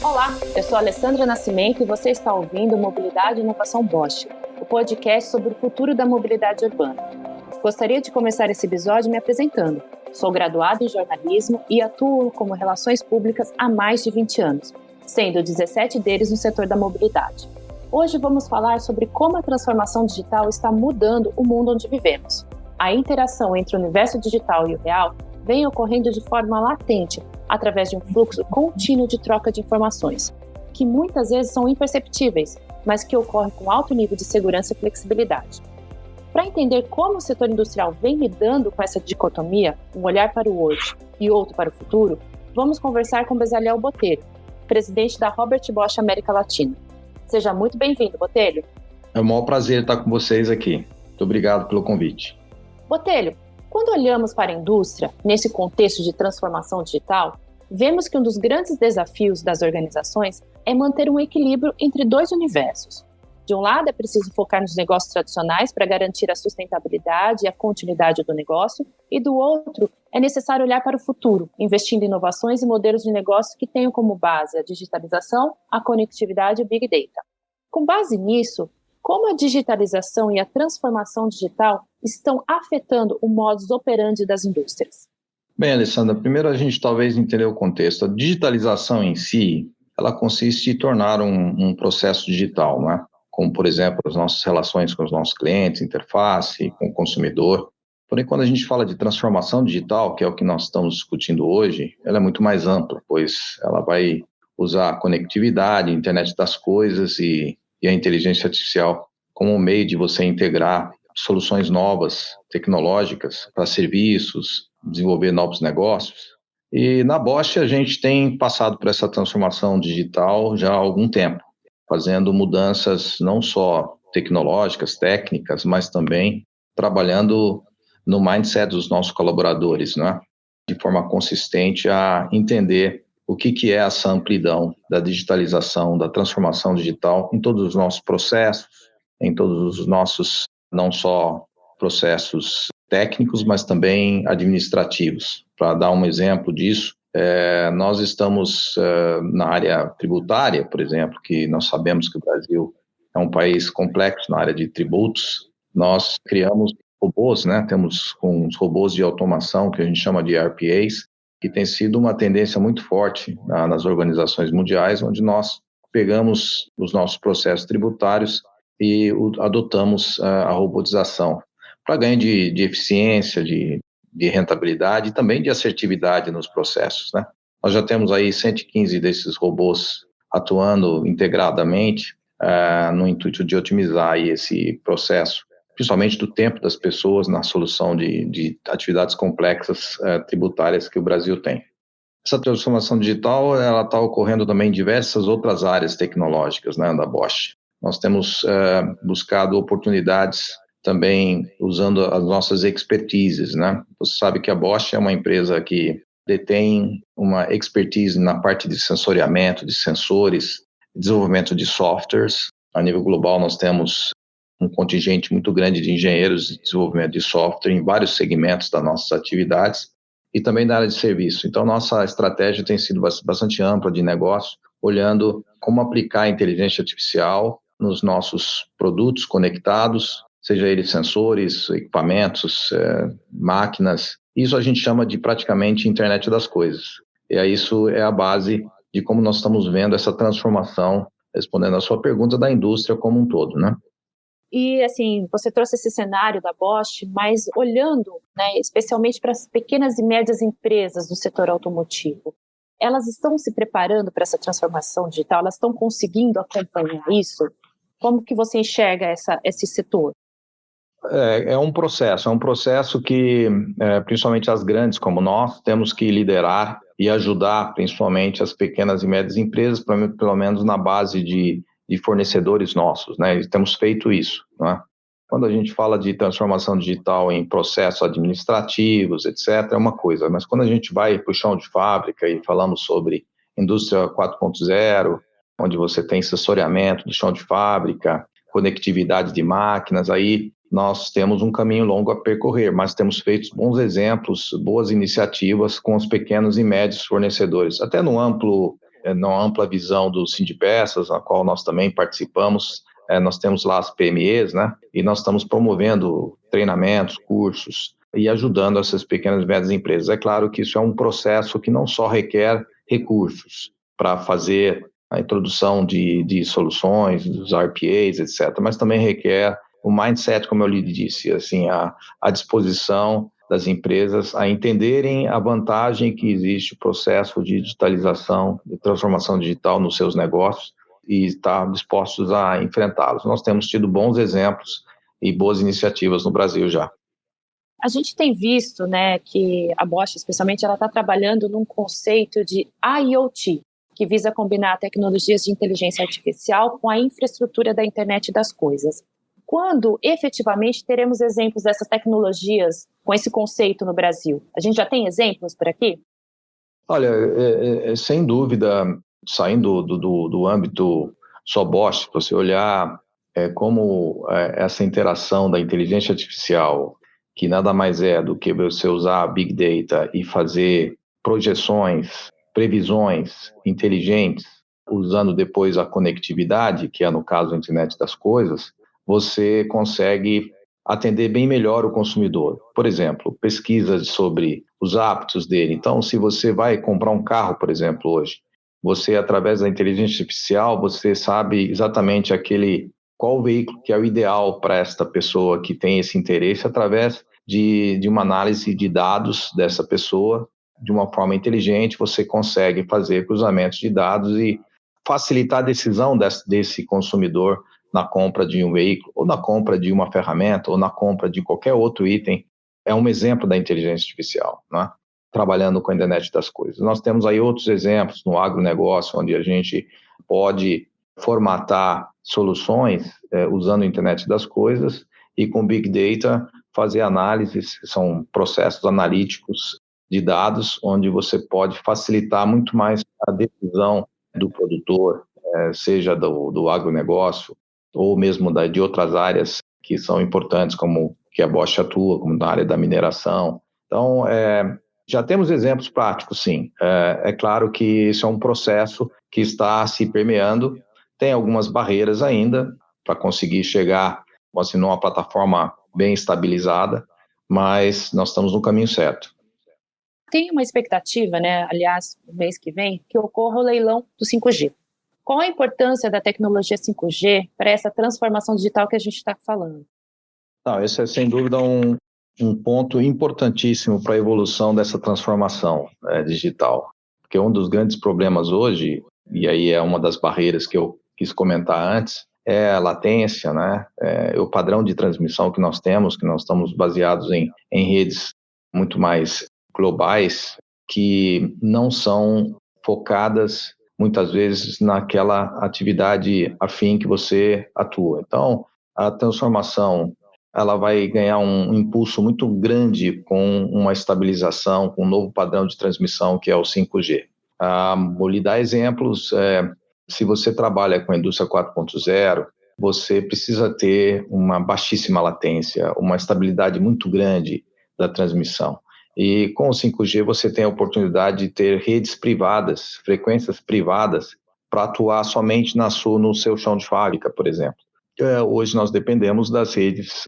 Olá, eu sou a Alessandra Nascimento e você está ouvindo Mobilidade e Inovação Bosch, o podcast sobre o futuro da mobilidade urbana. Gostaria de começar esse episódio me apresentando. Sou graduada em jornalismo e atuo como relações públicas há mais de 20 anos, sendo 17 deles no setor da mobilidade. Hoje vamos falar sobre como a transformação digital está mudando o mundo onde vivemos. A interação entre o universo digital e o real vem ocorrendo de forma latente, através de um fluxo contínuo de troca de informações, que muitas vezes são imperceptíveis, mas que ocorrem com alto nível de segurança e flexibilidade. Para entender como o setor industrial vem lidando com essa dicotomia, um olhar para o hoje e outro para o futuro, vamos conversar com Bezalel Botelho, presidente da Robert Bosch América Latina. Seja muito bem-vindo, Botelho. É um maior prazer estar com vocês aqui. Muito obrigado pelo convite. Botelho, quando olhamos para a indústria, nesse contexto de transformação digital, vemos que um dos grandes desafios das organizações é manter um equilíbrio entre dois universos. De um lado, é preciso focar nos negócios tradicionais para garantir a sustentabilidade e a continuidade do negócio, e do outro, é necessário olhar para o futuro, investindo em inovações e modelos de negócio que tenham como base a digitalização, a conectividade e o Big Data. Com base nisso, como a digitalização e a transformação digital estão afetando o modus operandi das indústrias? Bem, Alessandra, primeiro a gente talvez entender o contexto. A digitalização em si, ela consiste em tornar um processo digital, não é? Como, por exemplo, as nossas relações com os nossos clientes, interface, com o consumidor. Porém, quando a gente fala de transformação digital, que é o que nós estamos discutindo hoje, ela é muito mais ampla, pois ela vai usar a conectividade, a internet das coisas e a inteligência artificial como meio de você integrar soluções novas, tecnológicas, para serviços, desenvolver novos negócios. E na Bosch a gente tem passado por essa transformação digital já há algum tempo, fazendo mudanças não só tecnológicas, técnicas, mas também trabalhando no mindset dos nossos colaboradores, né? De forma consistente a entender o que é essa amplidão da digitalização, da transformação digital em todos os nossos processos, em todos os nossos, não só processos técnicos, mas também administrativos. Para dar um exemplo disso, nós estamos na área tributária, por exemplo, que nós sabemos que o Brasil é um país complexo na área de tributos. Nós criamos robôs, né? Temos com os robôs de automação, que a gente chama de RPAs, que tem sido uma tendência muito forte nas organizações mundiais, onde nós pegamos os nossos processos tributários e adotamos a robotização para ganho de eficiência, de rentabilidade e também de assertividade nos processos, né? Nós já temos aí 115 desses robôs atuando integradamente no intuito de otimizar aí esse processo, principalmente do tempo das pessoas na solução de atividades complexas tributárias que o Brasil tem. Essa transformação digital ela está ocorrendo também em diversas outras áreas tecnológicas, né, da Bosch. Nós temos buscado oportunidades também usando as nossas expertises, né? Você sabe que a Bosch é uma empresa que detém uma expertise na parte de sensoriamento, de sensores, desenvolvimento de softwares. A nível global, nós temos um contingente muito grande de engenheiros de desenvolvimento de software em vários segmentos das nossas atividades e também da área de serviço. Então, nossa estratégia tem sido bastante ampla de negócio, olhando como aplicar a inteligência artificial nos nossos produtos conectados, seja eles sensores, equipamentos, máquinas. Isso a gente chama de praticamente internet das coisas. E aí isso é a base de como nós estamos vendo essa transformação, respondendo a sua pergunta, da indústria como um todo, né? E, assim, você trouxe esse cenário da Bosch, mas olhando, né, especialmente para as pequenas e médias empresas do setor automotivo, elas estão se preparando para essa transformação digital? Elas estão conseguindo acompanhar isso? Como que você enxerga esse setor? É um processo que, principalmente as grandes como nós, temos que liderar e ajudar, principalmente as pequenas e médias empresas, pelo menos na base de fornecedores nossos, né? E temos feito isso, né? Quando a gente fala de transformação digital em processos administrativos, etc., é uma coisa, mas quando a gente vai para o chão de fábrica e falamos sobre indústria 4.0, onde você tem sensoriamento do chão de fábrica, conectividade de máquinas, aí nós temos um caminho longo a percorrer, mas temos feito bons exemplos, boas iniciativas com os pequenos e médios fornecedores, até no amplo na ampla visão do Sindipeças, a qual nós também participamos, nós temos lá as PMEs, né? E nós estamos promovendo treinamentos, cursos e ajudando essas pequenas e médias empresas. É claro que isso é um processo que não só requer recursos para fazer a introdução de soluções, dos RPAs, etc., mas também requer o mindset, como eu lhe disse, assim, a disposição das empresas a entenderem a vantagem que existe o processo de digitalização, de transformação digital nos seus negócios e estar dispostos a enfrentá-los. Nós temos tido bons exemplos e boas iniciativas no Brasil já. A gente tem visto, né, que a Bosch, especialmente, ela está trabalhando num conceito de IoT, que visa combinar tecnologias de inteligência artificial com a infraestrutura da internet das coisas. Quando, efetivamente, teremos exemplos dessas tecnologias com esse conceito no Brasil? A gente já tem exemplos por aqui? Olha, sem dúvida, saindo do âmbito só Bosch, se você olhar como essa interação da inteligência artificial, que nada mais é do que você usar Big Data e fazer projeções, previsões inteligentes, usando depois a conectividade, que é no caso a internet das coisas, você consegue atender bem melhor o consumidor. Por exemplo, pesquisas sobre os hábitos dele. Então, se você vai comprar um carro, por exemplo, hoje, você, através da inteligência artificial, você sabe exatamente qual veículo que é o ideal para esta pessoa que tem esse interesse, através de uma análise de dados dessa pessoa, de uma forma inteligente, você consegue fazer cruzamentos de dados e facilitar a decisão desse consumidor na compra de um veículo, ou na compra de uma ferramenta, ou na compra de qualquer outro item. É um exemplo da inteligência artificial, né? Trabalhando com a internet das coisas. Nós temos aí outros exemplos no agronegócio, onde a gente pode formatar soluções usando a internet das coisas e com Big Data fazer análises, são processos analíticos de dados, onde você pode facilitar muito mais a decisão do produtor, seja do agronegócio, ou mesmo de outras áreas que são importantes, como que a Bosch atua, como na área da mineração. Então, já temos exemplos práticos, sim. É claro que isso é um processo que está se permeando, tem algumas barreiras ainda para conseguir chegar assim, numa plataforma bem estabilizada, mas nós estamos no caminho certo. Tem uma expectativa, né, aliás, no mês que vem, que ocorra o leilão do 5G. Qual a importância da tecnologia 5G para essa transformação digital que a gente está falando? Não, esse é sem dúvida um ponto importantíssimo para a evolução dessa transformação digital, porque um dos grandes problemas hoje, e aí é uma das barreiras que eu quis comentar antes, é a latência, né? O padrão de transmissão que nós temos, que nós estamos baseados em redes muito mais globais, que não são focadas muitas vezes naquela atividade afim que você atua. Então, a transformação ela vai ganhar um impulso muito grande com uma estabilização, com um novo padrão de transmissão que é o 5G. Vou lhe dar exemplos. Se você trabalha com a indústria 4.0, você precisa ter uma baixíssima latência, uma estabilidade muito grande da transmissão. E com o 5G você tem a oportunidade de ter redes privadas, frequências privadas, para atuar somente no seu chão de fábrica, por exemplo. Hoje nós dependemos das redes,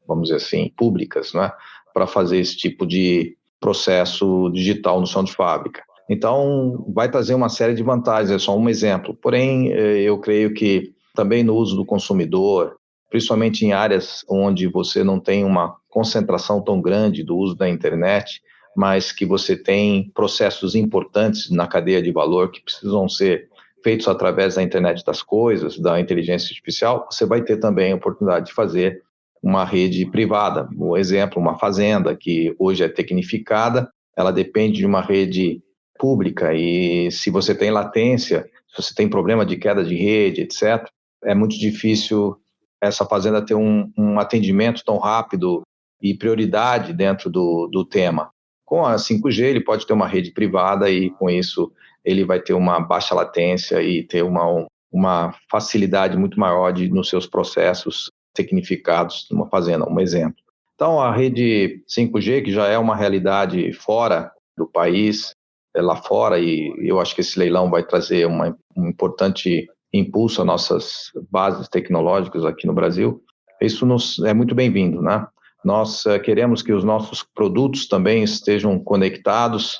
vamos dizer assim, públicas, né, para fazer esse tipo de processo digital no chão de fábrica. Então, vai trazer uma série de vantagens, é só um exemplo. Porém, eu creio que também no uso do consumidor, principalmente em áreas onde você não tem uma concentração tão grande do uso da internet, mas que você tem processos importantes na cadeia de valor que precisam ser feitos através da internet das coisas, da inteligência artificial, você vai ter também a oportunidade de fazer uma rede privada. Um exemplo, uma fazenda que hoje é tecnificada, ela depende de uma rede pública e se você tem latência, se você tem problema de queda de rede, etc., é muito difícil essa fazenda ter um atendimento tão rápido e prioridade dentro do tema. Com a 5G, ele pode ter uma rede privada e, com isso, ele vai ter uma baixa latência e ter uma facilidade muito maior nos seus processos tecnificados numa fazenda, um exemplo. Então, a rede 5G, que já é uma realidade fora do país, lá fora, e eu acho que esse leilão vai trazer um importante impulso às nossas bases tecnológicas aqui no Brasil. Isso é muito bem-vindo, né? Nós queremos que os nossos produtos também estejam conectados.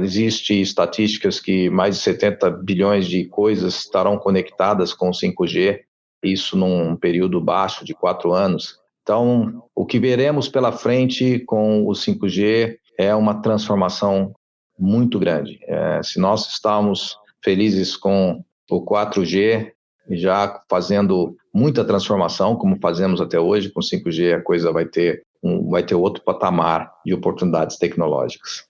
Existem estatísticas que mais de 70 bilhões de coisas estarão conectadas com o 5G, isso num período baixo de 4 anos. Então, o que veremos pela frente com o 5G é uma transformação muito grande. Se nós estamos felizes com o 4G, já fazendo muita transformação, como fazemos até hoje, com 5G a coisa vai ter outro patamar de oportunidades tecnológicas.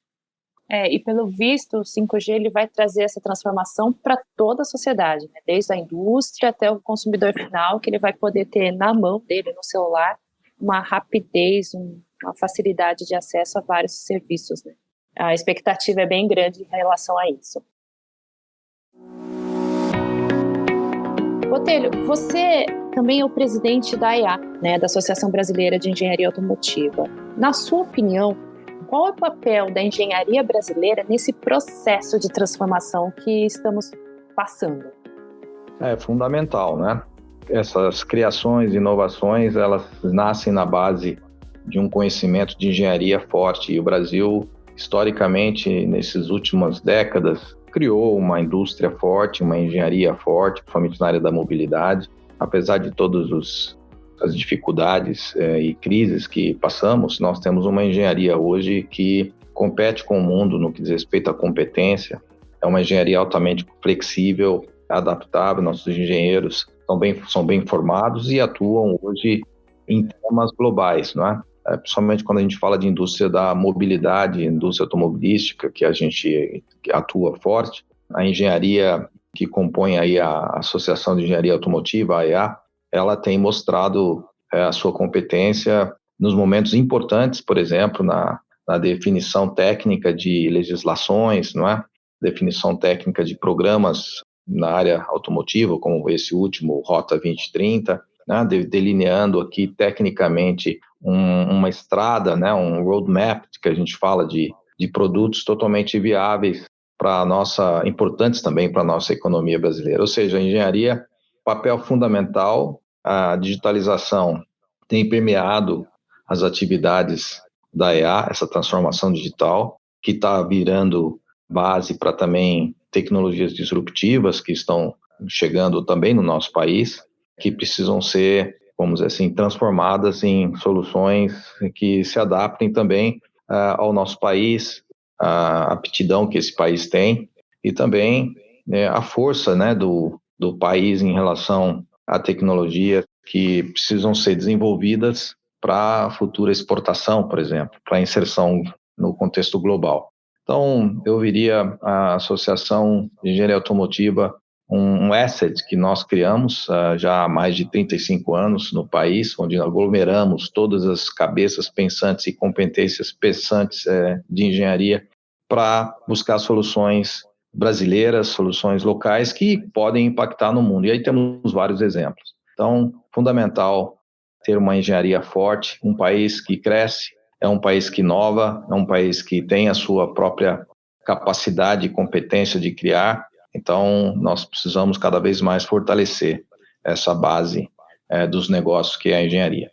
E pelo visto, o 5G ele vai trazer essa transformação para toda a sociedade, né? Desde a indústria até o consumidor final, que ele vai poder ter na mão dele, no celular, uma rapidez, uma facilidade de acesso a vários serviços, né? A expectativa é bem grande em relação a isso. Botelho, você também é o presidente da AEA, né, da Associação Brasileira de Engenharia Automotiva. Na sua opinião, qual é o papel da engenharia brasileira nesse processo de transformação que estamos passando? É fundamental, né? Essas criações, inovações, elas nascem na base de um conhecimento de engenharia forte. E o Brasil, historicamente, nessas últimas décadas, criou uma indústria forte, uma engenharia forte, principalmente na área da mobilidade. Apesar de todas as dificuldades e crises que passamos, nós temos uma engenharia hoje que compete com o mundo no que diz respeito à competência. É uma engenharia altamente flexível, adaptável. Nossos engenheiros são bem formados e atuam hoje em temas globais, não é? Principalmente quando a gente fala de indústria da mobilidade, indústria automobilística, que a gente atua forte. A engenharia que compõe aí a Associação de Engenharia Automotiva, a AEA, ela tem mostrado a sua competência nos momentos importantes, por exemplo, na definição técnica de legislações, não é? Definição técnica de programas na área automotiva, como esse último, Rota 2030, né? Delineando aqui tecnicamente uma estrada, né? Um roadmap, que a gente fala de produtos totalmente viáveis importantes também para a nossa economia brasileira. Ou seja, a engenharia, papel fundamental, a digitalização tem permeado as atividades da AEA, essa transformação digital, que está virando base para também tecnologias disruptivas que estão chegando também no nosso país, que precisam ser, vamos dizer assim, transformadas em soluções que se adaptem também ao nosso país, a aptidão que esse país tem e também a força, né, do país em relação à tecnologia que precisam ser desenvolvidas para a futura exportação, por exemplo, para a inserção no contexto global. Então, eu viria a Associação de Engenharia Automotiva um asset que nós criamos já há mais de 35 anos no país, onde aglomeramos todas as cabeças pensantes e competências pensantes de engenharia para buscar soluções brasileiras, soluções locais que podem impactar no mundo. E aí temos vários exemplos. Então, fundamental ter uma engenharia forte, um país que cresce, é um país que inova, é um país que tem a sua própria capacidade e competência de criar. Então, nós precisamos cada vez mais fortalecer essa base dos negócios que é a engenharia.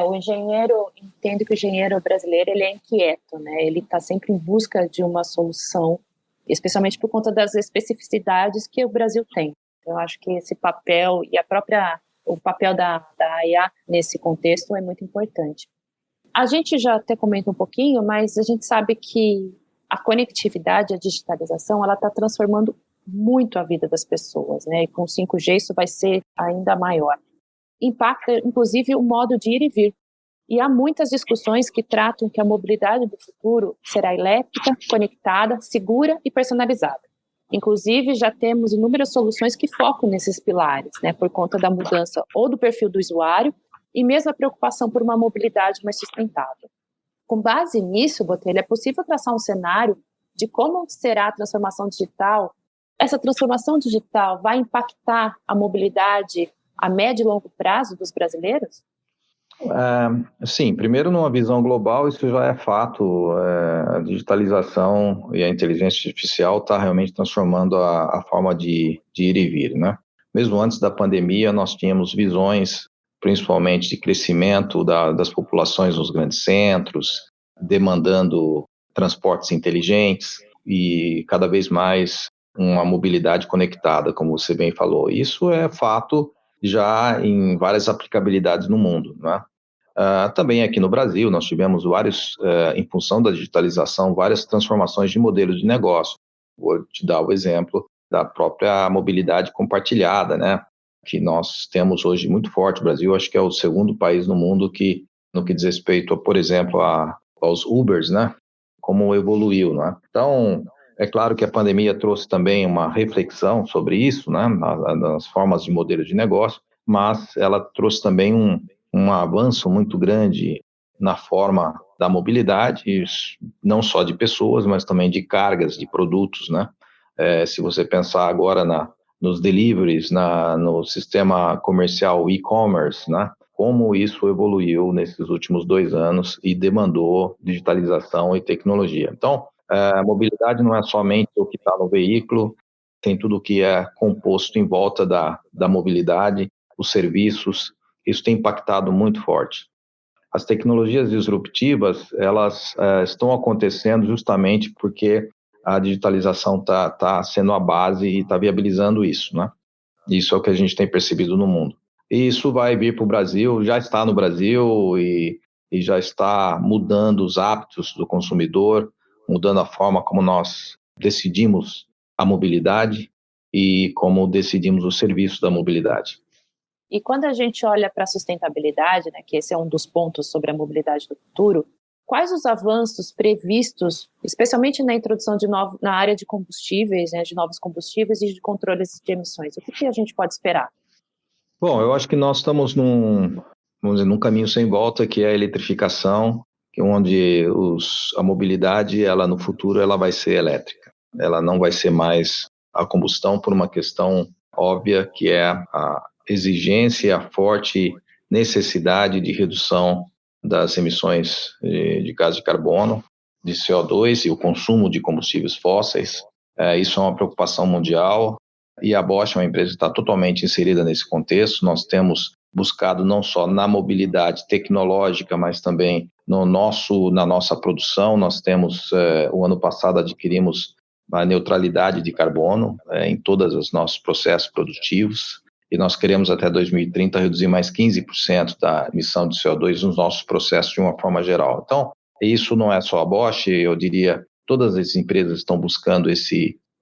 O engenheiro, entendo que o engenheiro brasileiro ele é inquieto, né? Ele está sempre em busca de uma solução, especialmente por conta das especificidades que o Brasil tem. Eu acho que esse papel e o papel da AEA nesse contexto é muito importante. A gente já até comenta um pouquinho, mas a gente sabe que a conectividade, a digitalização, ela está transformando muito a vida das pessoas, né? E com o 5G isso vai ser ainda maior. Impacta, inclusive, o modo de ir e vir. E há muitas discussões que tratam que a mobilidade do futuro será elétrica, conectada, segura e personalizada. Inclusive, já temos inúmeras soluções que focam nesses pilares, né? Por conta da mudança ou do perfil do usuário e mesmo a preocupação por uma mobilidade mais sustentável. Com base nisso, Botelho, é possível traçar um cenário de como será a transformação digital. Essa transformação digital vai impactar a mobilidade a médio e longo prazo dos brasileiros? Sim, primeiro, numa visão global, isso já é fato. A digitalização e a inteligência artificial está realmente transformando a forma de ir e vir, né? Mesmo antes da pandemia, nós tínhamos visões, principalmente de crescimento das populações nos grandes centros, demandando transportes inteligentes e cada vez mais uma mobilidade conectada, como você bem falou. Isso é fato já em várias aplicabilidades no mundo, né? Também aqui no Brasil, nós tivemos em função da digitalização, várias transformações de modelos de negócio. Vou te dar o exemplo da própria mobilidade compartilhada, né? Que nós temos hoje muito forte. O Brasil, acho que é o segundo país no mundo que, no que diz respeito, por exemplo, aos Ubers, né? Como evoluiu, né? Então, é claro que a pandemia trouxe também uma reflexão sobre isso, né? Nas formas de modelo de negócio, mas ela trouxe também um avanço muito grande na forma da mobilidade, não só de pessoas, mas também de cargas, de produtos, né? Se você pensar agora nos deliveries, no sistema comercial e-commerce, né? Como isso evoluiu nesses últimos 2 anos e demandou digitalização e tecnologia. Então, a mobilidade não é somente o que está no veículo, tem tudo o que é composto em volta da mobilidade, os serviços, isso tem impactado muito forte. As tecnologias disruptivas, elas estão acontecendo justamente porque a digitalização está sendo a base e está viabilizando isso, né? Isso é o que a gente tem percebido no mundo. E isso vai vir para o Brasil, já está no Brasil e já está mudando os hábitos do consumidor, mudando a forma como nós decidimos a mobilidade e como decidimos o serviço da mobilidade. E quando a gente olha para a sustentabilidade, né, que esse é um dos pontos sobre a mobilidade do futuro, quais os avanços previstos, especialmente na introdução na área de combustíveis, né, de novos combustíveis e de controles de emissões? O que a gente pode esperar? Bom, eu acho que nós estamos vamos dizer, num caminho sem volta, que é a eletrificação, onde a mobilidade, ela no futuro, ela vai ser elétrica. Ela não vai ser mais a combustão por uma questão óbvia, que é a exigência e a forte necessidade de redução das emissões de gás de carbono, de CO2 e o consumo de combustíveis fósseis. Isso é uma preocupação mundial e a Bosch é uma empresa que está totalmente inserida nesse contexto. Nós temos buscado não só na mobilidade tecnológica, mas também na nossa produção. Nós temos, o ano passado, adquirimos a neutralidade de carbono em todos os nossos processos produtivos e nós queremos até 2030 reduzir mais 15% da emissão de CO2 nos nossos processos de uma forma geral. Então, isso não é só a Bosch, eu diria, todas as empresas estão buscando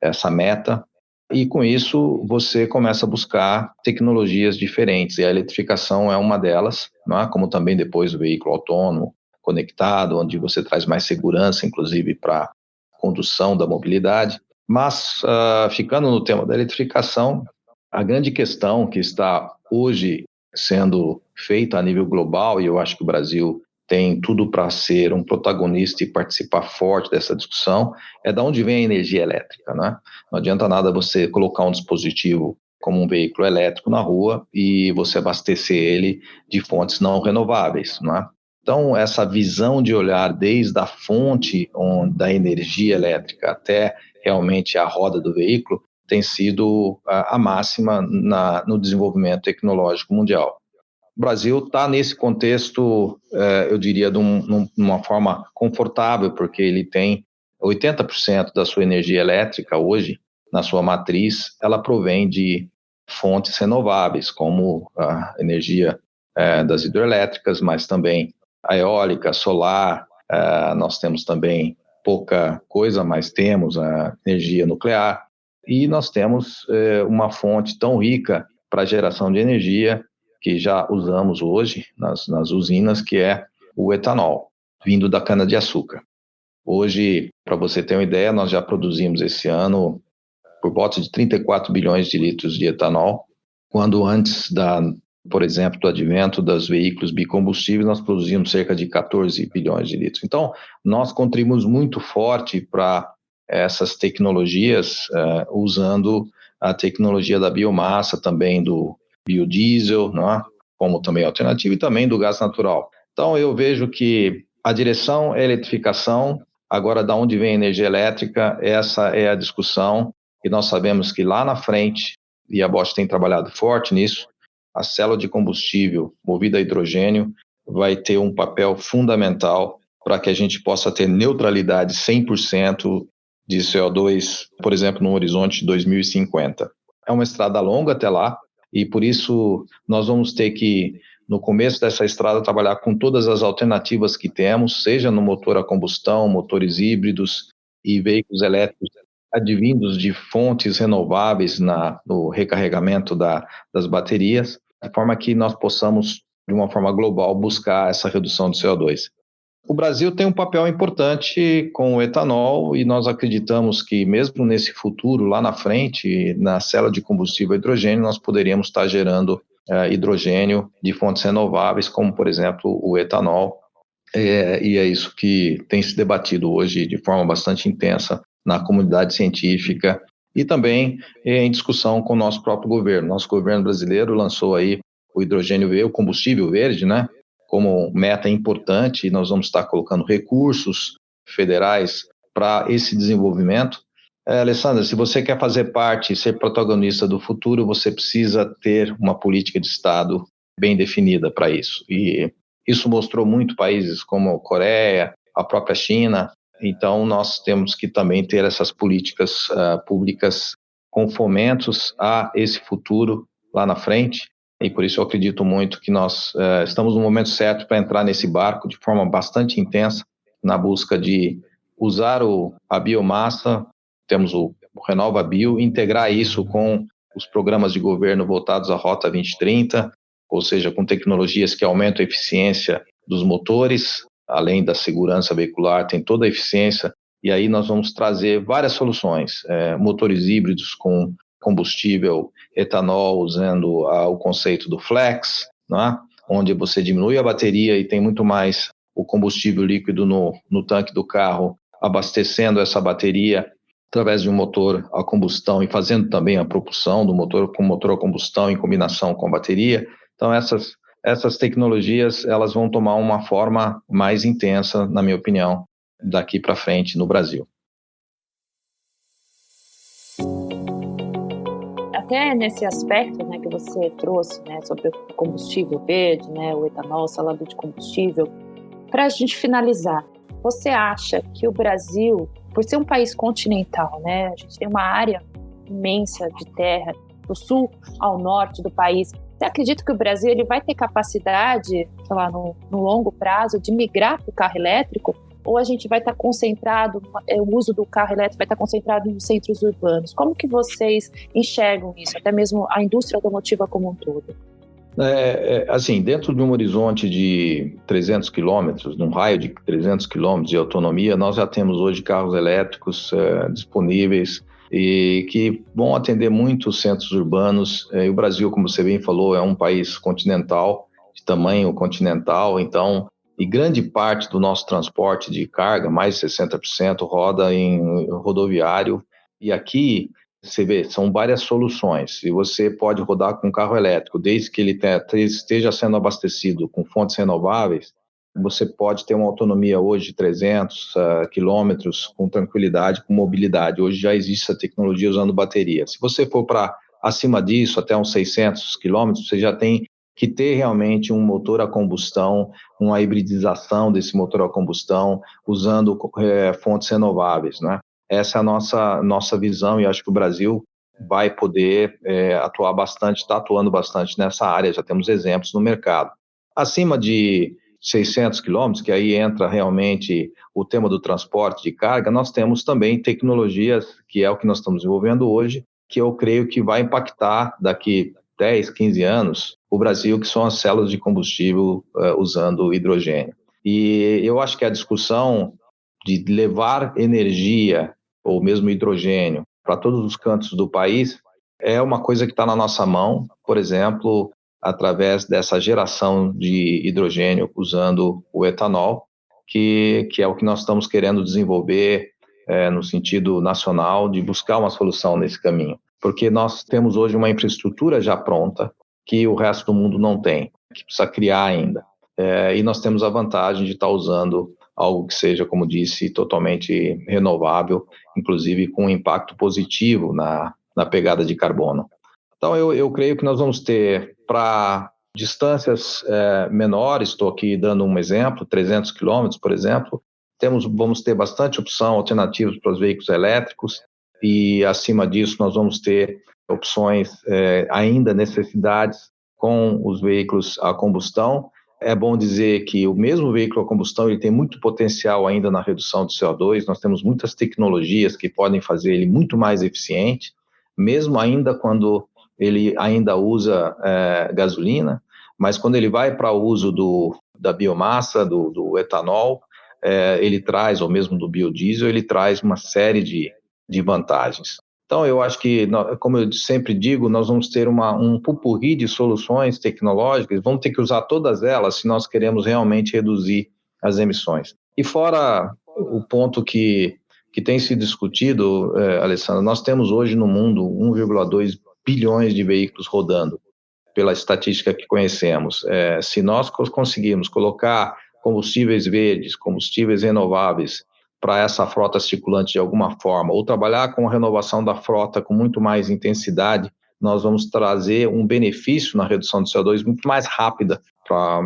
essa meta. E com isso você começa a buscar tecnologias diferentes, e a eletrificação é uma delas, não é? Como também depois o veículo autônomo, conectado, onde você traz mais segurança, inclusive para a condução da mobilidade. Mas, ficando no tema da eletrificação, a grande questão que está hoje sendo feita a nível global, e eu acho que o Brasil tem tudo para ser um protagonista e participar forte dessa discussão, é de onde vem a energia elétrica, né? Não adianta nada você colocar um dispositivo como um veículo elétrico na rua e você abastecer ele de fontes não renováveis, né? Então, essa visão de olhar desde a fonte da energia elétrica até realmente a roda do veículo tem sido a máxima no desenvolvimento tecnológico mundial. O Brasil está nesse contexto, eu diria, de uma forma confortável, porque ele tem 80% da sua energia elétrica hoje, na sua matriz, ela provém de fontes renováveis, como a energia das hidrelétricas, mas também a eólica, solar, nós temos também pouca coisa, mas temos a energia nuclear, e nós temos uma fonte tão rica para geração de energia, que já usamos hoje nas usinas, que é o etanol, vindo da cana-de-açúcar. Hoje, para você ter uma ideia, nós já produzimos esse ano por volta de 34 bilhões de litros de etanol, quando antes por exemplo, do advento dos veículos bicombustíveis, nós produzimos cerca de 14 bilhões de litros. Então, nós contribuímos muito forte para essas tecnologias, usando a tecnologia da biomassa, também do biodiesel, não é? como também alternativa, e também do gás natural. Então, eu vejo que a direção é a eletrificação. Agora, da onde vem a energia elétrica, essa é a discussão, e nós sabemos que lá na frente, e a Bosch tem trabalhado forte nisso, a célula de combustível movida a hidrogênio vai ter um papel fundamental para que a gente possa ter neutralidade 100% de CO2, por exemplo, no horizonte de 2050. É uma estrada longa até lá, e por isso nós vamos ter que, no começo dessa estrada, trabalhar com todas as alternativas que temos, seja no motor a combustão, motores híbridos e veículos elétricos advindos de fontes renováveis no recarregamento das baterias, de forma que nós possamos, de uma forma global, buscar essa redução de CO2. O Brasil tem um papel importante com o etanol e nós acreditamos que mesmo nesse futuro, lá na frente, na célula de combustível a hidrogênio, nós poderíamos estar gerando hidrogênio de fontes renováveis, como, por exemplo, o etanol. E é isso que tem se debatido hoje de forma bastante intensa na comunidade científica e também em discussão com o nosso próprio governo. Nosso governo brasileiro lançou aí o hidrogênio verde, o combustível verde, né, como meta importante, e nós vamos estar colocando recursos federais para esse desenvolvimento. Alessandra, se você quer fazer parte e ser protagonista do futuro, você precisa ter uma política de Estado bem definida para isso. E isso mostrou muito países como a Coreia, a própria China. Então, nós temos que também ter essas políticas públicas com fomentos a esse futuro lá na frente. E por isso eu acredito muito que nós estamos no momento certo para entrar nesse barco de forma bastante intensa, na busca de usar a biomassa, temos o Renova Bio, integrar isso com os programas de governo voltados à Rota 2030, ou seja, com tecnologias que aumentam a eficiência dos motores, além da segurança veicular, tem toda a eficiência, e aí nós vamos trazer várias soluções, motores híbridos com combustível etanol, usando o conceito do flex, né? Onde você diminui a bateria e tem muito mais o combustível líquido no tanque do carro, abastecendo essa bateria através de um motor a combustão e fazendo também a propulsão do motor com motor a combustão em combinação com a bateria. Então, essas tecnologias elas vão tomar uma forma mais intensa, na minha opinião, daqui para frente no Brasil. Até nesse aspecto, né, que você trouxe, né, sobre o combustível verde, né, o etanol, salado de combustível, para a gente finalizar, você acha que o Brasil, por ser um país continental, né, a gente tem uma área imensa de terra, do sul ao norte do país, você acredita que o Brasil ele vai ter capacidade, sei lá, no longo prazo, de migrar para o carro elétrico? Ou a gente vai estar concentrado, o uso do carro elétrico vai estar concentrado nos centros urbanos? Como que vocês enxergam isso, até mesmo a indústria automotiva como um todo? Assim, dentro de um horizonte de 300 quilômetros, num raio de 300 quilômetros de autonomia, nós já temos hoje carros elétricos disponíveis e que vão atender muitos centros urbanos. E o Brasil, como você bem falou, é um país continental, de tamanho continental, então, e grande parte do nosso transporte de carga, mais de 60%, roda em rodoviário. E aqui, você vê, são várias soluções. E você pode rodar com carro elétrico, desde que ele esteja sendo abastecido com fontes renováveis, você pode ter uma autonomia hoje de 300 quilômetros com tranquilidade, com mobilidade. Hoje já existe essa tecnologia usando bateria. Se você for para acima disso, até uns 600 quilômetros, você já tem que ter realmente um motor a combustão, uma hibridização desse motor a combustão, usando fontes renováveis, né? Essa é a nossa visão e acho que o Brasil vai poder atuar bastante, está atuando bastante nessa área, já temos exemplos no mercado. Acima de 600 quilômetros, que aí entra realmente o tema do transporte de carga, nós temos também tecnologias, que é o que nós estamos desenvolvendo hoje, que eu creio que vai impactar daqui 10, 15 anos o Brasil, que são as células de combustível usando hidrogênio. E eu acho que a discussão de levar energia ou mesmo hidrogênio para todos os cantos do país é uma coisa que está na nossa mão, por exemplo, através dessa geração de hidrogênio usando o etanol, que é o que nós estamos querendo desenvolver no sentido nacional, de buscar uma solução nesse caminho. Porque nós temos hoje uma infraestrutura já pronta, que o resto do mundo não tem. que precisa criar ainda. E nós temos a vantagem de estar usando algo que seja, como disse, totalmente renovável, inclusive com um impacto positivo na pegada de carbono. Então, eu creio que nós vamos ter, para distâncias menores, estou aqui dando um exemplo, 300 quilômetros, por exemplo, vamos ter bastante opção, alternativas para os veículos elétricos, e acima disso nós vamos ter opções, ainda necessidades com os veículos a combustão. É bom dizer que o mesmo veículo a combustão ele tem muito potencial ainda na redução de CO2, nós temos muitas tecnologias que podem fazer ele muito mais eficiente, mesmo ainda quando ele ainda usa gasolina, mas quando ele vai para o uso da biomassa, do etanol, ele traz, ou mesmo do biodiesel, ele traz uma série de vantagens. Então, eu acho que, como eu sempre digo, nós vamos ter um pupurri de soluções tecnológicas, vamos ter que usar todas elas se nós queremos realmente reduzir as emissões. E fora o ponto que tem sido discutido, Alessandra, nós temos hoje no mundo 1,2 bilhões de veículos rodando, pela estatística que conhecemos. Se nós conseguirmos colocar combustíveis verdes, combustíveis renováveis, para essa frota circulante de alguma forma, ou trabalhar com a renovação da frota com muito mais intensidade, nós vamos trazer um benefício na redução de CO2 muito mais rápida, para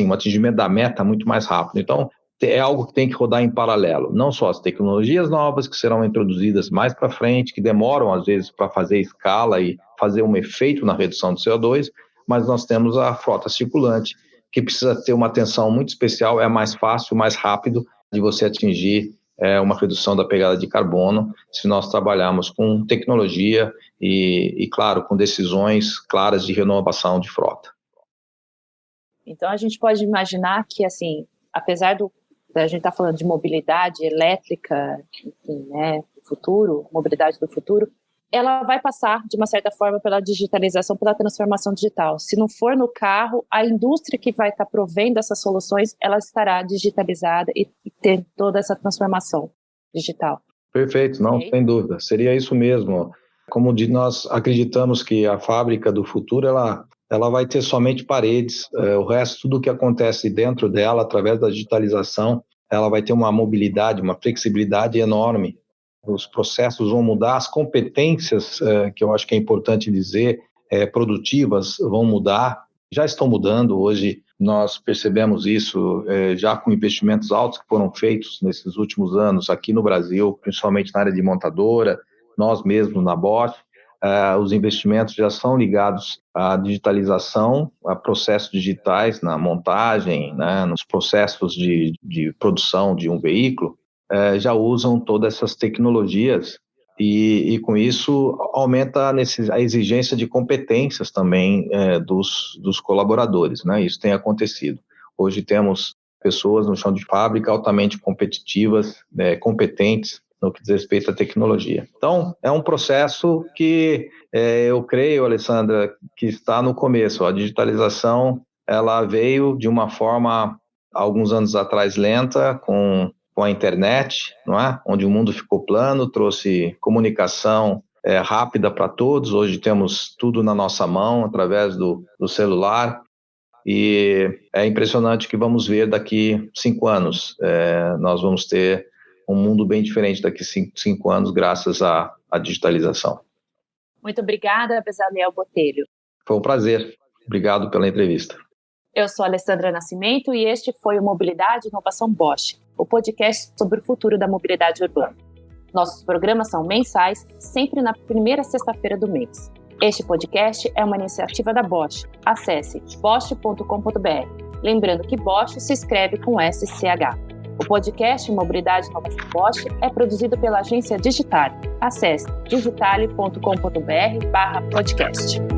um atingimento da meta muito mais rápido. Então, é algo que tem que rodar em paralelo, não só as tecnologias novas que serão introduzidas mais para frente, que demoram às vezes para fazer escala e fazer um efeito na redução de CO2, mas nós temos a frota circulante, que precisa ter uma atenção muito especial, é mais fácil, mais rápido de você atingir uma redução da pegada de carbono, se nós trabalharmos com tecnologia e, claro, com decisões claras de renovação de frota. Então, a gente pode imaginar que, assim, apesar da gente estar falando de mobilidade elétrica, enfim, né, futuro, mobilidade do futuro, ela vai passar, de uma certa forma, pela digitalização, pela transformação digital. Se não for no carro, a indústria que vai estar provendo essas soluções, ela estará digitalizada e ter toda essa transformação digital. Perfeito, não, sem dúvida. Seria isso mesmo. Como nós acreditamos que a fábrica do futuro, ela vai ter somente paredes, o resto, tudo que acontece dentro dela, através da digitalização, ela vai ter uma mobilidade, uma flexibilidade enorme. Os processos vão mudar, as competências, que eu acho que é importante dizer, produtivas, vão mudar, já estão mudando. Hoje nós percebemos isso já com investimentos altos que foram feitos nesses últimos anos aqui no Brasil, principalmente na área de montadora, nós mesmos na Bosch. Os investimentos já são ligados à digitalização, a processos digitais na montagem, né, nos processos de produção de um veículo, já usam todas essas tecnologias e com isso aumenta a exigência de competências também dos colaboradores, né? Isso tem acontecido. Hoje temos pessoas no chão de fábrica altamente competitivas, competentes no que diz respeito à tecnologia. Então, é um processo que eu creio, Alessandra, que está no começo. A digitalização, ela veio de uma forma, alguns anos atrás, lenta, com a internet, não é? Onde o mundo ficou plano, trouxe comunicação rápida para todos. Hoje temos tudo na nossa mão, através do celular, e é impressionante o que vamos ver daqui 5 anos. Nós vamos ter um mundo bem diferente daqui 5 anos, graças à digitalização. Muito obrigada, Bezaliel Botelho. Foi um prazer. Obrigado pela entrevista. Eu sou Alessandra Nascimento e este foi o Mobilidade e Inovação Bosch, o podcast sobre o futuro da mobilidade urbana. Nossos programas são mensais, sempre na primeira sexta-feira do mês. Este podcast é uma iniciativa da Bosch. Acesse bosch.com.br. Lembrando que Bosch se escreve com SCH. O podcast Mobilidade e Inovação Bosch é produzido pela agência Digitale. Acesse digitale.com.br/podcast.